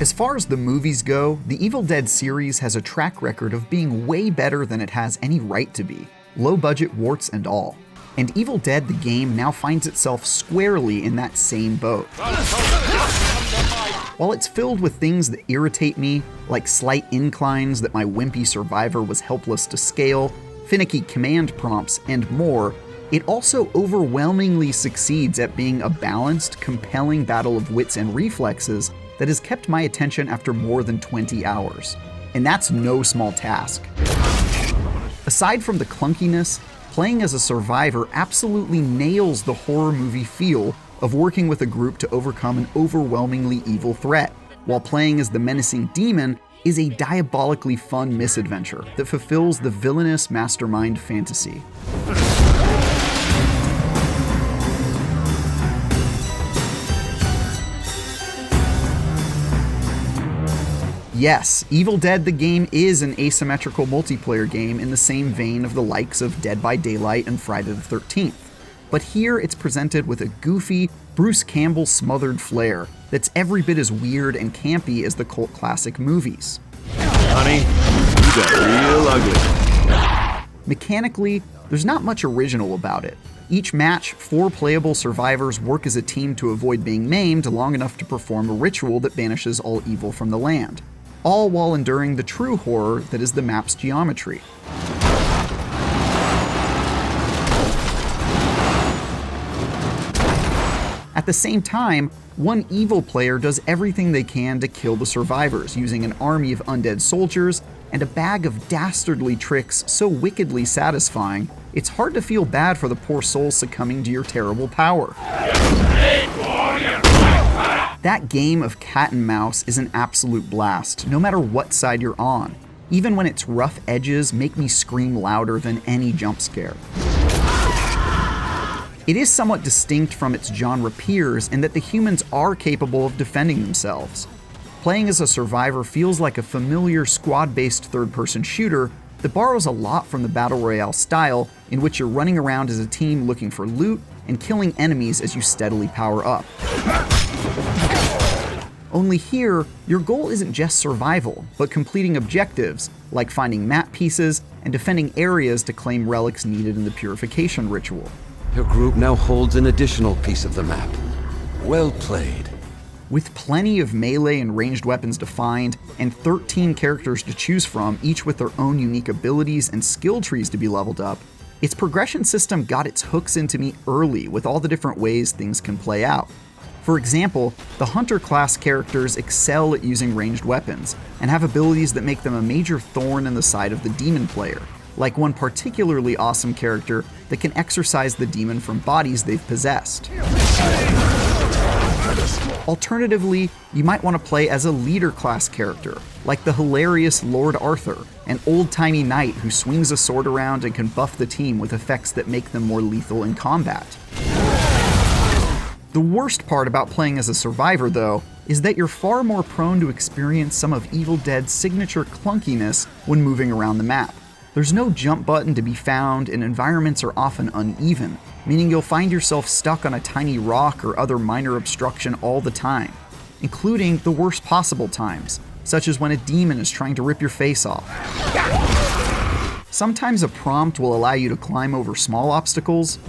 As far as the movies go, the Evil Dead series has a track record of being way better than it has any right to be, low budget warts and all. And Evil Dead the game now finds itself squarely in that same boat. While it's filled with things that irritate me, like slight inclines that my wimpy survivor was helpless to scale, finicky command prompts, and more, it also overwhelmingly succeeds at being a balanced, compelling battle of wits and reflexes that has kept my attention after more than 20 hours. And that's no small task. Aside from the clunkiness, playing as a survivor absolutely nails the horror movie feel of working with a group to overcome an overwhelmingly evil threat, while playing as the menacing demon is a diabolically fun misadventure that fulfills the villainous mastermind fantasy. Yes, Evil Dead the game is an asymmetrical multiplayer game in the same vein of the likes of Dead by Daylight and Friday the 13th. But here it's presented with a goofy, Bruce Campbell smothered flair that's every bit as weird and campy as the cult classic movies. Honey, you got real ugly. Mechanically, there's not much original about it. Each match, 4 playable survivors work as a team to avoid being maimed long enough to perform a ritual that banishes all evil from the land, all while enduring the true horror that is the map's geometry. At the same time, one evil player does everything they can to kill the survivors using an army of undead soldiers and a bag of dastardly tricks so wickedly satisfying, it's hard to feel bad for the poor souls succumbing to your terrible power. That game of cat and mouse is an absolute blast, no matter what side you're on, even when its rough edges make me scream louder than any jump scare. It is somewhat distinct from its genre peers in that the humans are capable of defending themselves. Playing as a survivor feels like a familiar squad-based third-person shooter that borrows a lot from the Battle Royale style, in which you're running around as a team looking for loot and killing enemies as you steadily power up. Only here, your goal isn't just survival, but completing objectives, like finding map pieces and defending areas to claim relics needed in the purification ritual. Your group now holds an additional piece of the map. Well played. With plenty of melee and ranged weapons defined, and 13 characters to choose from, each with their own unique abilities and skill trees to be leveled up, its progression system got its hooks into me early with all the different ways things can play out. For example, the Hunter class characters excel at using ranged weapons, and have abilities that make them a major thorn in the side of the demon player, like one particularly awesome character that can exorcise the demon from bodies they've possessed. Alternatively, you might want to play as a leader class character, like the hilarious Lord Arthur, an old-timey knight who swings a sword around and can buff the team with effects that make them more lethal in combat. The worst part about playing as a survivor, though, is that you're far more prone to experience some of Evil Dead's signature clunkiness when moving around the map. There's no jump button to be found, and environments are often uneven, meaning you'll find yourself stuck on a tiny rock or other minor obstruction all the time, including the worst possible times, such as when a demon is trying to rip your face off. Sometimes a prompt will allow you to climb over small obstacles,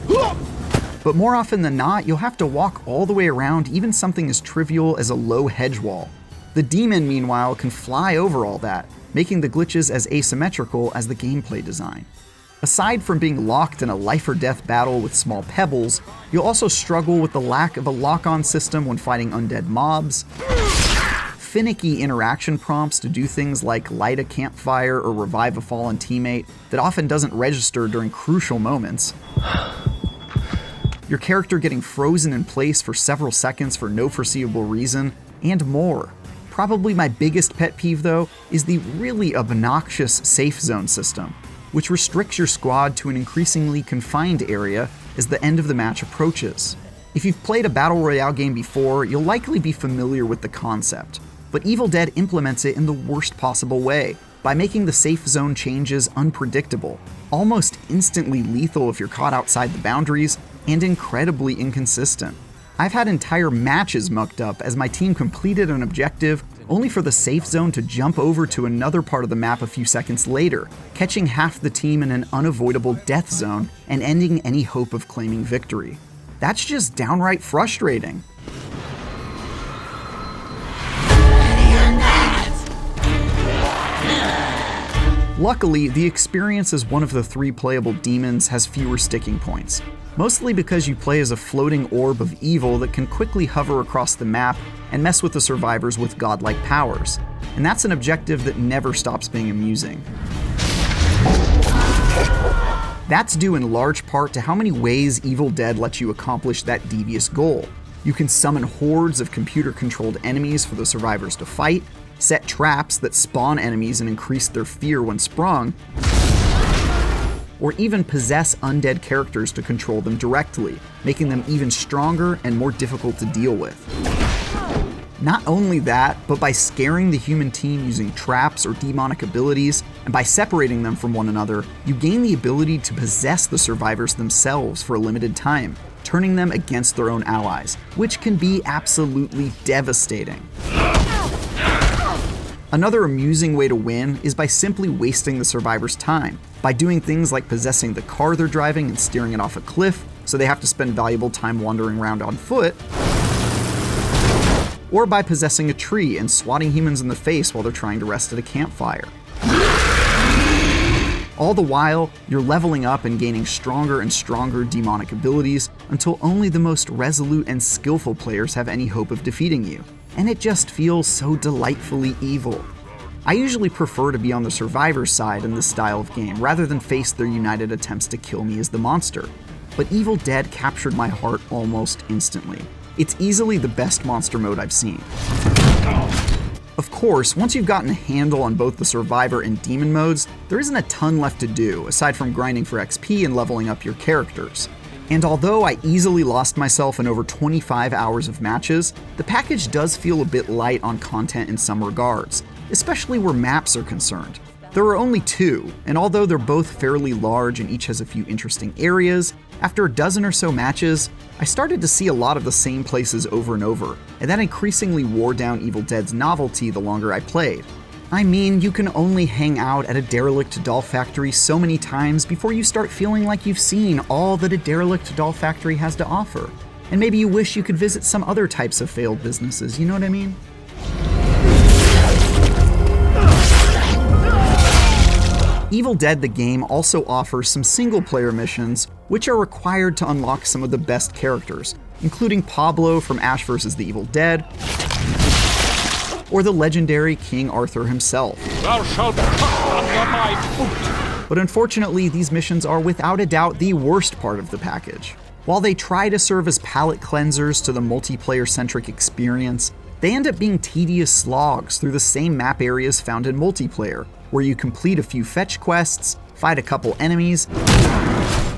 but more often than not, you'll have to walk all the way around even something as trivial as a low hedge wall. The demon, meanwhile, can fly over all that, making the glitches as asymmetrical as the gameplay design. Aside from being locked in a life or death battle with small pebbles, you'll also struggle with the lack of a lock-on system when fighting undead mobs, finicky interaction prompts to do things like light a campfire or revive a fallen teammate that often doesn't register during crucial moments, your character getting frozen in place for several seconds for no foreseeable reason, and more. Probably my biggest pet peeve, though, is the really obnoxious safe zone system, which restricts your squad to an increasingly confined area as the end of the match approaches. If you've played a Battle Royale game before, you'll likely be familiar with the concept, but Evil Dead implements it in the worst possible way, by making the safe zone changes unpredictable, almost instantly lethal if you're caught outside the boundaries, and incredibly inconsistent. I've had entire matches mucked up as my team completed an objective only for the safe zone to jump over to another part of the map a few seconds later, catching half the team in an unavoidable death zone and ending any hope of claiming victory. That's just downright frustrating. Luckily, the experience as one of the 3 playable demons has fewer sticking points, mostly because you play as a floating orb of evil that can quickly hover across the map and mess with the survivors with godlike powers, and that's an objective that never stops being amusing. That's due in large part to how many ways Evil Dead lets you accomplish that devious goal. You can summon hordes of computer-controlled enemies for the survivors to fight, set traps that spawn enemies and increase their fear when sprung, or even possess undead characters to control them directly, making them even stronger and more difficult to deal with. Not only that, but by scaring the human team using traps or demonic abilities, and by separating them from one another, you gain the ability to possess the survivors themselves for a limited time, turning them against their own allies, which can be absolutely devastating. Another amusing way to win is by simply wasting the survivors' time, by doing things like possessing the car they're driving and steering it off a cliff, so they have to spend valuable time wandering around on foot, or by possessing a tree and swatting humans in the face while they're trying to rest at a campfire. All the while, you're leveling up and gaining stronger and stronger demonic abilities until only the most resolute and skillful players have any hope of defeating you. And it just feels so delightfully evil. I usually prefer to be on the survivor's side in this style of game, rather than face their united attempts to kill me as the monster. But Evil Dead captured my heart almost instantly. It's easily the best monster mode I've seen. Of course, once you've gotten a handle on both the survivor and demon modes, there isn't a ton left to do, aside from grinding for XP and leveling up your characters. And although I easily lost myself in over 25 hours of matches, the package does feel a bit light on content in some regards, especially where maps are concerned. There are only 2, and although they're both fairly large and each has a few interesting areas, after a dozen or so matches, I started to see a lot of the same places over and over, and that increasingly wore down Evil Dead's novelty the longer I played. I mean, you can only hang out at a derelict doll factory so many times before you start feeling like you've seen all that a derelict doll factory has to offer. And maybe you wish you could visit some other types of failed businesses, you know what I mean? Evil Dead the game also offers some single-player missions, which are required to unlock some of the best characters, including Pablo from Ash vs. the Evil Dead, or the legendary King Arthur himself. Thou shalt come under my foot. But unfortunately, these missions are without a doubt the worst part of the package. While they try to serve as palate cleansers to the multiplayer-centric experience, they end up being tedious slogs through the same map areas found in multiplayer, where you complete a few fetch quests, fight a couple enemies,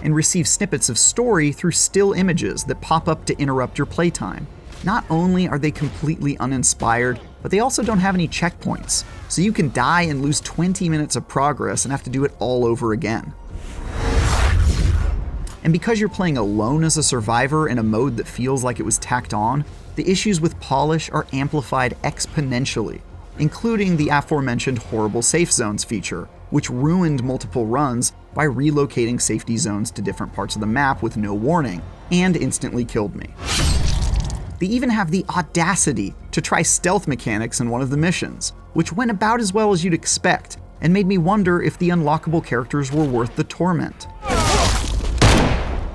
and receive snippets of story through still images that pop up to interrupt your playtime. Not only are they completely uninspired, but they also don't have any checkpoints, so you can die and lose 20 minutes of progress and have to do it all over again. And because you're playing alone as a survivor in a mode that feels like it was tacked on, the issues with polish are amplified exponentially, including the aforementioned horrible safe zones feature, which ruined multiple runs by relocating safety zones to different parts of the map with no warning, and instantly killed me. They even have the audacity to try stealth mechanics in one of the missions, which went about as well as you'd expect, and made me wonder if the unlockable characters were worth the torment.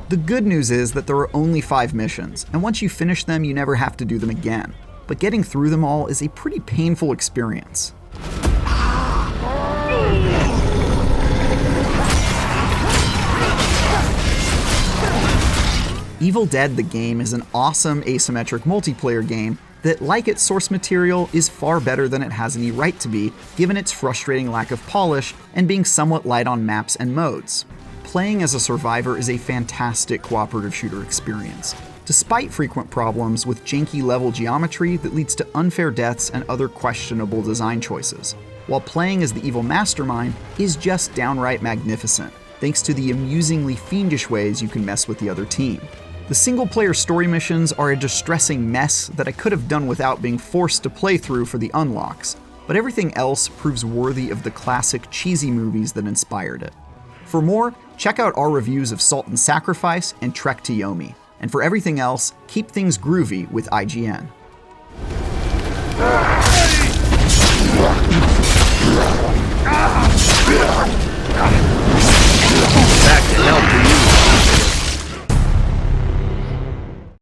The good news is that there are only 5 missions, and once you finish them, you never have to do them again. But getting through them all is a pretty painful experience. Evil Dead the game is an awesome asymmetric multiplayer game that, like its source material, is far better than it has any right to be, given its frustrating lack of polish and being somewhat light on maps and modes. Playing as a survivor is a fantastic cooperative shooter experience, despite frequent problems with janky level geometry that leads to unfair deaths and other questionable design choices, while playing as the evil mastermind is just downright magnificent, thanks to the amusingly fiendish ways you can mess with the other team. The single-player story missions are a distressing mess that I could have done without being forced to play through for the unlocks, but everything else proves worthy of the classic cheesy movies that inspired it. For more, check out our reviews of Salt and Sacrifice and Trek to Yomi. And for everything else, keep things groovy with IGN.